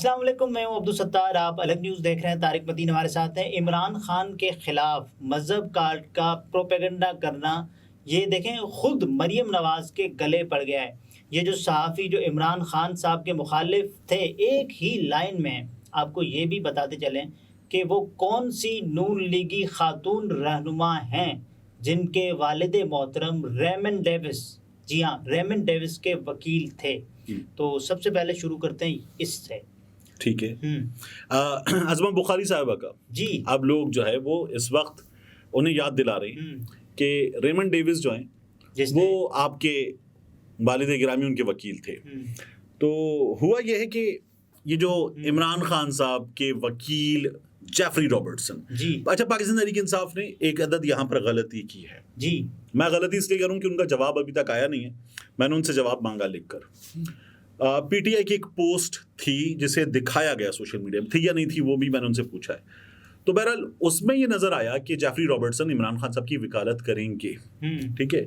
अस्सलाम वालेकुम, मैं हूं अब्दुल सत्तार। आप अलग न्यूज़ देख रहे हैं। तारिक मतीन हमारे साथ हैं। इमरान खान के खिलाफ मजहब कार्ड का प्रोपेगेंडा करना, ये देखें खुद मरियम नवाज के गले पड़ गया है। ये जो सहाफ़ी जो इमरान खान साहब के मुखालिफ थे, एक ही लाइन में आपको ये भी बताते चलें कि वो कौन सी नून लीगी खातून रहनुमा हैं जिनके वालिद मोहतरम रेमन डेविस, जी हाँ, रेमन डेविस के वकील थे। तो सबसे पहले शुरू करते हैं इससे। ठीक है। अज़मा बुखारी साहिबा का जी, अब लोग जो है वो इस वक्त उन्हें याद दिला रहे हैं कि रेमन डेविस जो हैं वो आपके वालिद गिरामी उनके वकील थे। तो हुआ यह है कि ये जो इमरान खान साहब के वकील जेफरी रॉबर्टसन जी, अच्छा, पाकिस्तान तहरीक इंसाफ ने एक अदद यहाँ पर गलती की है जी। मैं गलती इसलिए करूँ कि उनका जवाब अभी तक आया नहीं है। मैंने उनसे जवाब मांगा लिखकर। पीटीआई की एक पोस्ट थी जिसे दिखाया गया सोशल मीडिया में, थी या नहीं थी वो भी मैंने उनसे पूछा है। तो बहरहाल उसमें ये नजर आया कि जेफरी रॉबर्टसन इमरान खान साहब की वकालत करेंगे, ठीक है।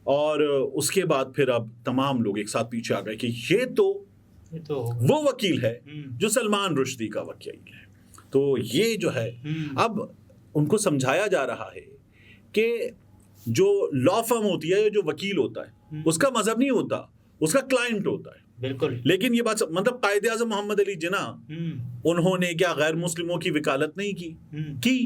और उसके बाद फिर अब तमाम लोग एक साथ पीछे आ गए कि ये तो वो वकील है जो सलमान रुश्दी का वकील है। तो ये जो है अब उनको समझाया जा रहा है कि जो लॉ फर्म होती है, जो वकील होता है, उसका मजहब नहीं होता, उसका क्लाइंट होता है। बिल्कुल। लेकिन ये बात मतलब कायदे आज़म मोहम्मद अली जिन्ना, उन्होंने क्या गैर मुस्लिमों की वकालत नहीं की?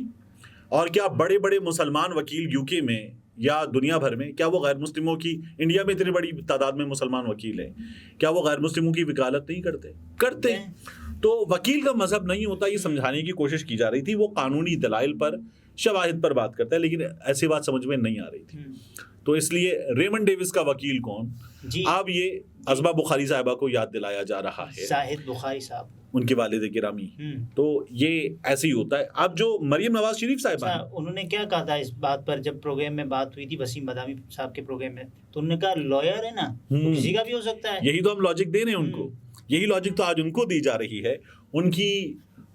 और क्या बड़े बड़े मुसलमान वकील यूके में या दुनिया भर में, क्या वो गैर मुस्लिमों की, इंडिया में इतनी बड़ी तादाद में मुसलमान वकील हैं, क्या वो गैर मुस्लिमों की वकालत नहीं करते? तो वकील का मजहब नहीं होता, ये समझाने की कोशिश की जा रही थी। वो कानूनी दलाइल पर, शवाहिद पर बात करता है, लेकिन ऐसी बात समझ में नहीं आ रही थी। तो इसलिए रेमन डेविस का वकील कौन, अब ये अज़मा बुखारी साहिबा को याद दिलाया जा रहा है, शाहिद बुखारी साहब, उनके वालिद गिरामी। तो ये ऐसे ही होता है। अब जो मरियम नवाज शरीफ साहिबा, उन्होंने क्या कहा था इस बात पर जब प्रोग्राम में बात हुई थी, वसीम बदामी साहब के प्रोग्राम में, तो उन्होंने कहा लॉयर है ना, तो किसी का भी हो सकता है। यही तो हम लॉजिक दे रहे हैं उनको, यही लॉजिक तो आज उनको दी जा रही है। उनकी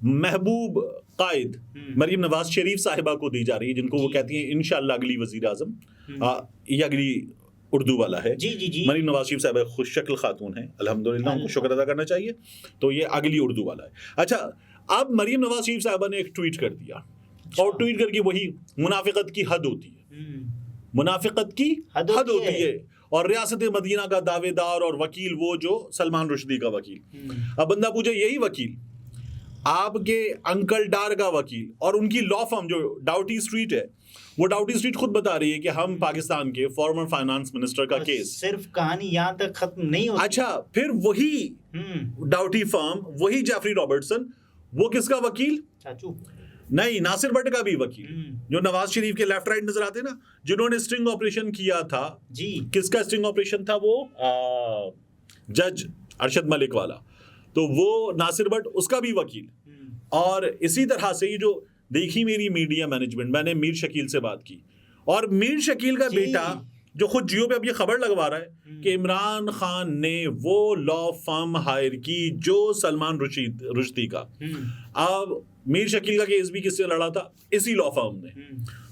महबूब कायद मरियम नवाज शरीफ साहिबा को दी जा रही है, जिनको वो कहती हैं इंशाअल्लाह अगली वजीर आजम। ये अगली उर्दू वाला है। जी। मरियम नवाज शरीफ साहिबा खुश शक्ल खातून है, अल्हम्दुलिल्लाह, उनको शुक्र अदा करना चाहिए। तो ये अगली उर्दू वाला है। अच्छा, अब मरियम नवाज शरीफ साहिबा ने एक ट्वीट कर दिया, और ट्वीट करके वही मुनाफिकत की हद होती है, मुनाफिकत की हद होती है। और रियासत मदीना का दावेदार और वकील वो जो सलमान रुश्दी का वकील। अब बंदा पूछे, यही वकील आपके अंकल डार का वकील और उनकी लॉ फर्म जो डाउटी स्ट्रीट है, वो डाउटी स्ट्रीट खुद बता रही है कि हम पाकिस्तान के फॉर्मर फाइनेंस मिनिस्टर का केस, सिर्फ कहानी यहाँ तक खत्म नहीं होती। अच्छा, फिर वही डाउटी फर्म, वही जेफरी रॉबर्टसन, वो किसका वकील? चाचू नहीं, नासिर भट्ट का भी वकील, जो नवाज शरीफ के लेफ्ट राइट नजर आते ना, जिन्होंने स्ट्रिंग ऑपरेशन किया था जी। किसका स्ट्रिंग ऑपरेशन था? वो जज अरशद मलिक वाला। तो वो नासिर भट्ट, उसका भी वकील। और इसी तरह से ये जो देखी मेरी मीडिया मैनेजमेंट, मैंने मीर शकील से बात की, और मीर शकील का बेटा जो खुद जियो पे अब ये खबर लगवा रहा है कि इमरान खान ने वो लॉ फर्म हायर की जो सलमान रुश्दी का। अब मीर शकील का केस भी किससे लड़ा था? इसी लॉ फर्म ने।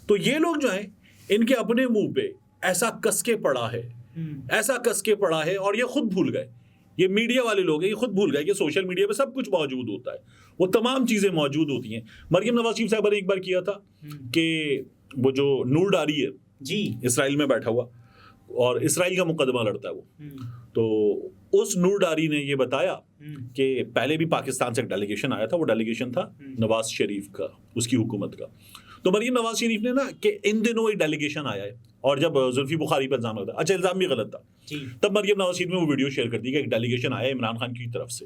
तो ये लोग जो है, इनके अपने मुंह पे ऐसा कसके पड़ा है, ऐसा कसके पड़ा है, और ये खुद भूल गए, ये मीडिया वाले लोग हैं, ये खुद भूल गए कि सोशल मीडिया पे सब कुछ मौजूद होता है, वो तमाम चीजें मौजूद होती हैं। मरियम नवाज शरीफ साहिबा ने एक बार किया था कि वो जो नूर डारी है जी, इसराइल में बैठा हुआ और इसराइल का मुकदमा लड़ता है वो, तो उस नूर डारी ने ये बताया कि पहले भी पाकिस्तान से एक डेलीगेशन आया था, वो डेलीगेशन था नवाज शरीफ का, उसकी हुकूमत का। तो मरियम नवाज शरीफ ने ना कि इन दिनों एक डेलीगेशन आया है, और जब जुल्फी बुखारी पर इल्जाम लगा, अच्छा इल्जाम भी गलत था, तब मरियम नवाज शरीफ ने वो वीडियो शेयर कर दी कि एक डेलीगेशन आया इमरान खान की तरफ से।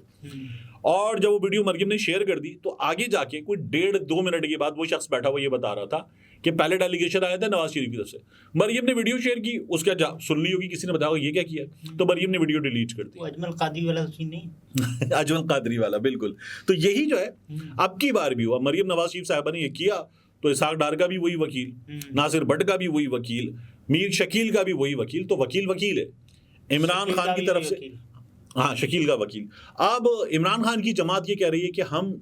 और जब वो वीडियो मरियम ने शेयर कर दी, तो आगे जाके कोई 1.5-2 मिनट के बाद वो शख्स बैठा हुआ ये बता रहा था कि पहले डेलीगेशन आया था नवाज शरीफ की तरफ से। मरियम ने वीडियो शेयर की, उसका सुन ली होगी किसी ने बताया ये क्या किया, तो मरियम ने वीडियो डिलीट कर दी। अजमल कादरी वाला सीन नहीं अजमल कादरी वाला, बिल्कुल। तो यही जो है अब की बार भी हुआ, मरियम नवाज शरीफ साहिबा ने ये किया, तो इसाक डार का भी वही वकील, नासिर भट्ट का भी वही वकील, मीर शकील का भी वही वकील। तो वकील वकील है इमरान खान की तरफ से। हाँ, शकील का वकील। अब इमरान खान की जमात ये कह रही है कि हम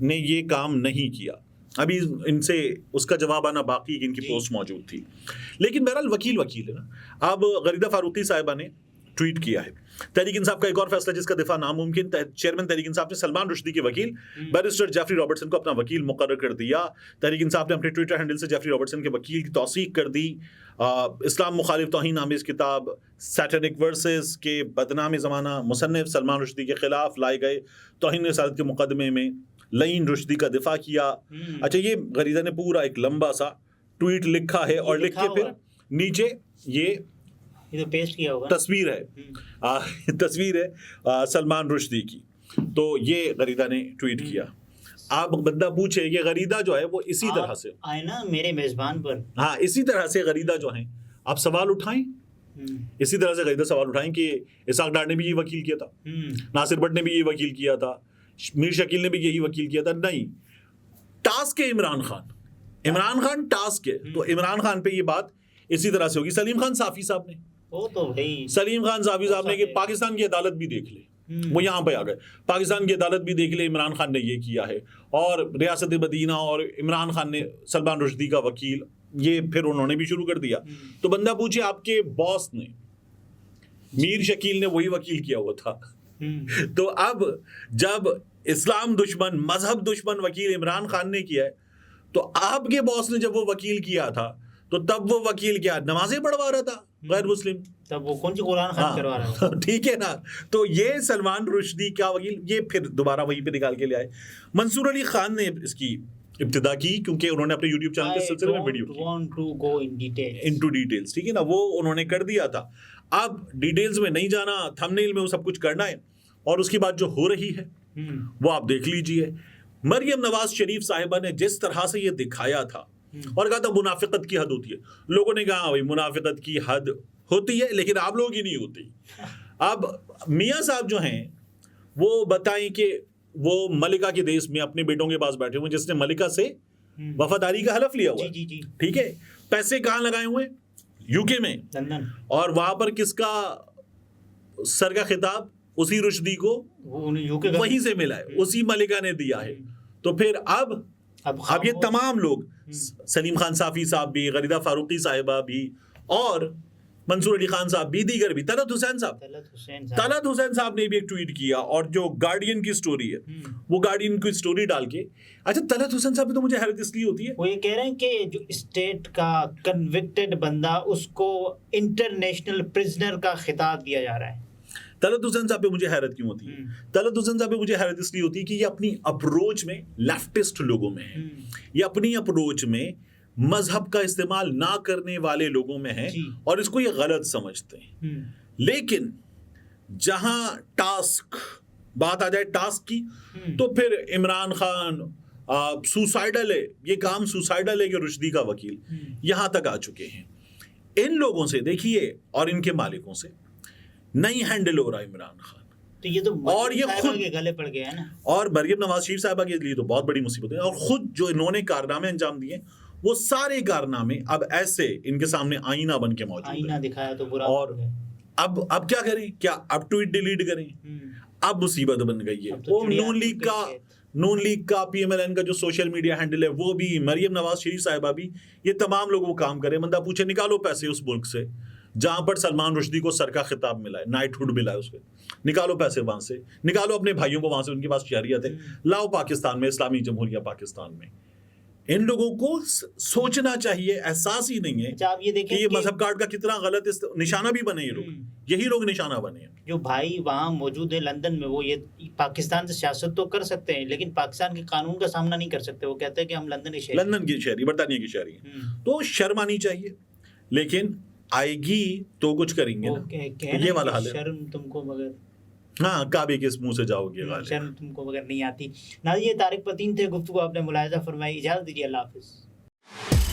ने ये काम नहीं किया। अभी इनसे उसका जवाब आना बाकी है कि इनकी पोस्ट मौजूद थी, लेकिन बहरहाल वकील वकील है ना। अब गरीदा फारूकी साहिबा ने ट्वीट किया है। तहरीक इंसाफ का एक और फैसला जिसका दिफा नामुमकिन, चेयरमैन तहरीक इंसाफ ने सलमान रुश्दी के वकील बैरिस्टर जेफरी रॉबर्टसन को अपना वकील मुकर्रर कर दिया। तहरीक इंसाफ ने अपने ट्विटर हैंडल से जेफरी रॉबर्टसन के वकील की तौसीक कर दी। इस्लाम मुखालिफ तौहीन आमेज किताब सैटेनिक वर्सेस के बदनाम ज़माना मुसन्निफ सलमान रुश्दी के खिलाफ लाए गए तौहीन रसालत के मुकदमे में लईन रुश्दी का दिफा किया। अच्छा, ये गरीदा ने पूरा एक लंबा सा ट्वीट लिखा है और लिख के फिर नीचे ये तो पेस्ट किया होगा, तस्वीर है तस्वीर है सलमान रुश्दी की। तो ये गरीदा ने ट्वीट किया। आप बंदा पूछे कि गरीदा जो है वो इसी तरह से आए ना मेरे मेजबान पर, हाँ इसी तरह से गरीदा जो है आप सवाल उठाएं, इसी तरह से गरीदा सवाल उठाएं कि इसाक डार ने भी ये वकील किया था, नासिर भट्ट ने भी ये वकील किया था, मीर शकील ने भी यही वकील किया था। नहीं, टास्क है इमरान खान टास्क है, तो इमरान खान पे ये बात इसी तरह से होगी। सलीम खान साफी साहब ने सलीम खान साफी साहब ने कि पाकिस्तान की अदालत भी देख ले, वो यहाँ पे आ गए, पाकिस्तान की अदालत भी देख ले, इमरान खान ने ये किया है। और रियासत मदीना और इमरान खान ने सलमान रुश्दी का वकील, ये फिर उन्होंने भी शुरू कर दिया। तो बंदा पूछे आपके बॉस ने मीर शकील ने वही वकील किया हुआ था तो अब जब इस्लाम दुश्मन मजहब दुश्मन वकील इमरान खान ने किया है, तो आपके बॉस ने जब वो वकील किया था तो तब वो वकील क्या नमाजें पढ़वा रहा था गैर मुस्लिम, तब वो कौन सी कुरान खत्म करवा रहा था? ठीक है ना। तो ये सलमान रुश्दी का वकील, ये फिर दोबारा वहीं पे निकाल के ले आए। मंसूर अली खान ने इसकी इब्तिदा की क्योंकि उन्होंने अपने यूट्यूब चैनल के सिलसिले में वीडियो इनटू डिटेल्स, ठीक है ना, वो उन्होंने कर दिया था। अब डिटेल्स में नहीं जाना, थंबनेल में वो सब कुछ करना है। और उसकी बात जो हो रही है वो आप देख लीजिए। मरियम नवाज शरीफ साहिबा ने जिस तरह से ये दिखाया था और कहा था मुनाफिकत की हद होती है, लोगों ने कहा भाई मुनाफिकत की हद होती है लेकिन आप लोगों की नहीं होती। अब मियाँ साहब जो हैं वो बताएं कि वो मलिका के देश में अपने बेटों के पास बैठे हुए, जिसने मलिका से वफादारी का हलफ लिया हुआ, ठीक है, पैसे कहाँ लगाए हुए, यूके में, लंदन, और वहां पर किसका सर का खिताब उसी रुश्दी को वहीं से मिला है, उसी मलिका ने दिया है। तो फिर अब ये तमाम लोग, सलीम खान साफी साहब भी, गरीदा फारूकी साहिबा भी, और मंसूर अली खान साहब भी, दीगर भी, तलत हुसैन साहब ने भी एक ट्वीट किया। और जो गार्डियन की स्टोरी है वो गार्डियन की स्टोरी डाल के, अच्छा तलत हुसैन साहब तो मुझे हैरत इसलिए होती है, वो ये कह रहे हैं कि जो स्टेट का कन्विक्टेड बंदा उसको इंटरनेशनल प्रिजनर का खिताब दिया जा रहा है। तलत हुसैन साहब पे मुझे हैरत क्यों होती है? तलत हुसैन साहब पे मुझे हैरत इसलिए होती है कि ये अपनी अप्रोच में लेफ्टिस्ट लोगों में है, ये अपनी अप्रोच में मजहब का इस्तेमाल ना करने वाले लोगों में है और इसको ये गलत समझते हैं। लेकिन जहां टास्क बात आ जाए टास्क की, तो फिर इमरान खान सुसाइडल है, ये काम सुसाइडल है कि रुश्दी का वकील यहां तक आ चुके हैं। इन लोगों से देखिए और इनके मालिकों से नहीं हैंडल हो रहा इमरान खान, तो ये तो और ये खुद के गले पड़ गया है ना। और मरियम नवाज शरीफ साहिबा के लिए तो बहुत बड़ी मुसीबत है। और खुद जो इन्होंने कारनामे अंजाम दिए वो सारे कारनामे अब ऐसे इनके सामने आईना बन के मौजूद है। आईना दिखाया तो बुरा। और अब क्या करें? क्या अब ट्वीट डिलीट करें? अब मुसीबत बन गई है। वो नून लीग का PMLN का जो सोशल मीडिया हैंडल है वो भी, मरियम नवाज शरीफ साहिबा भी, ये तमाम लोग वो काम करें। बंदा पूछे निकालो पैसे उस मुल्क से जहां पर सलमान रुश्दी को सर का खिताब मिला है, नाइटहुड मिला है उसको, निकालो पैसे वहां से, निकालो अपने भाइयों को वहां से, उनके पास शहरियत है, लाओ पाकिस्तान में, इस्लामी जमहूरिया पाकिस्तान में। इन लोगों को सोचना चाहिए, एहसास ही नहीं है आप ये देखें कि ये मजहब कार्ड का कितना गलत निशाना भी बने। ये लोग, यही लोग निशाना बने हैं। जो भाई वहाँ मौजूद है लंदन में, वो ये पाकिस्तान से सियासत तो कर सकते हैं लेकिन पाकिस्तान के कानून का सामना नहीं कर सकते। वो कहते हैं कि हम लंदन की शहरी, बरतानिया की शहरी, तो शर्म आनी चाहिए, लेकिन आएगी तो कुछ करेंगे ना। ये वाला हाल है। शर्म तुमको मगर, हाँ, काबे के मुंह से जाओगे, शर्म तुमको मगर नहीं आती ना। ये तारिक पतीन थे, गुफ्तगू आपने मुलाहिजा फरमाई। इजाजत दीजिए, अल्लाह हाफिज।